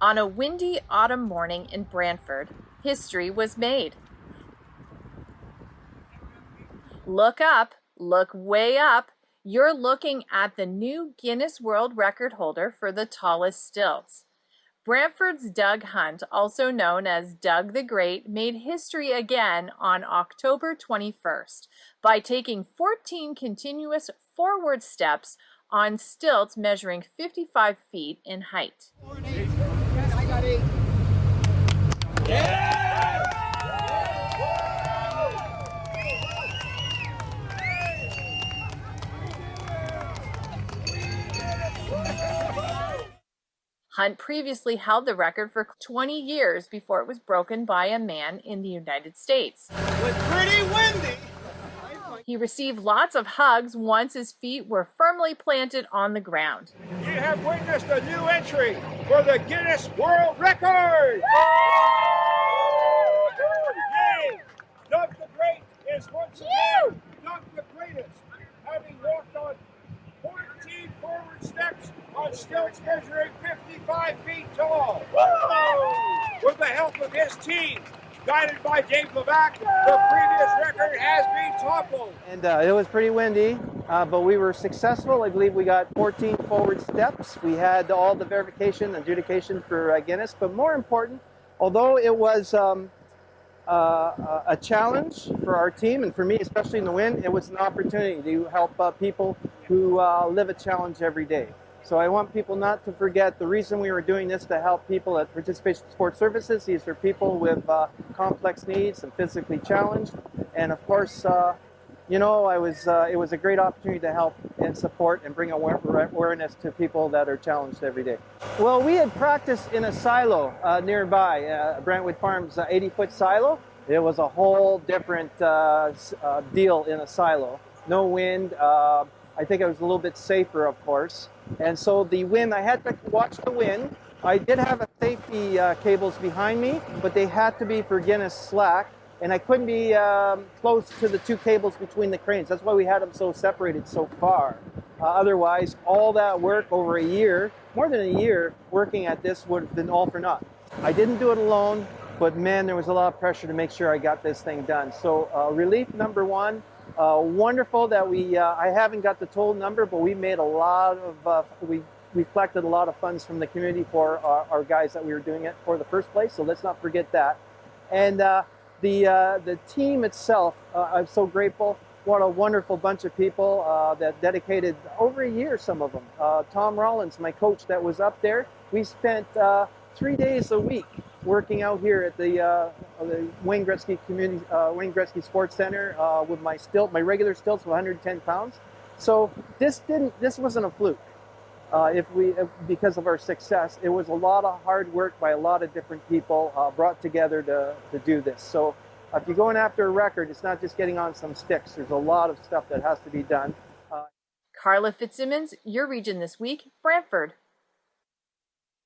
On a windy autumn morning in Brantford, history was made. Look up, look way up. You're looking at the new Guinness World Record holder for the tallest stilts. Brantford's Doug Hunt, also known as Doug the Great, made history again on October 21st by taking 14 continuous forward steps on stilts measuring 55 feet in height. I got 8. Yeah! Hunt previously held the record for 20 years before it was broken by a man in the United States. It was pretty windy. He received lots of hugs once his feet were firmly planted on the ground. You have witnessed a new entry for the Guinness World Record! Yay! Doug the Great is once again Doug the Greatest, having walked on 14 forward steps on stilts measuring 55 feet tall. With the help of his team, guided by Dave Levac, the previous record has been toppled. And it was pretty windy, but we were successful. I believe we got 14 forward steps. We had all the verification and adjudication for Guinness, but more important, although it was a challenge for our team and for me, especially in the wind, it was an opportunity to help people who live a challenge every day. So I want people not to forget the reason we were doing this, to help people at Participation Sport Services. These are people with complex needs and physically challenged. And of course, you know, it was a great opportunity to help and support and bring awareness to people that are challenged every day. Well, we had practiced in a silo nearby, Brentwood Farms 80-foot silo. It was a whole different deal in a silo. No wind. I think it was a little bit safer, of course. And so the wind, I had to watch the wind. I did have safety cables behind me, but they had to be for Guinness slack. And I couldn't be close to the 2 cables between the cranes. That's why we had them so separated so far. Otherwise, all that work over a year, more than a year, working at this would have been all for naught. I didn't do it alone, but man, there was a lot of pressure to make sure I got this thing done. So relief number 1. Wonderful that I haven't got the total number, but we made a lot of, we collected a lot of funds from the community for our guys that we were doing it for the first place, so let's not forget that. And the team itself, I'm so grateful. What a wonderful bunch of people that dedicated over a year, some of them. Tom Rollins, my coach that was up there, we spent 3 days a week working out here at the Wayne Gretzky Wayne Gretzky Sports Center with my regular stilts of 110 pounds. So this wasn't a fluke. Because of our success, it was a lot of hard work by a lot of different people brought together to do this. So if you're going after a record, it's not just getting on some sticks. There's a lot of stuff that has to be done. Carla Fitzsimmons, Your Region This Week, Brantford.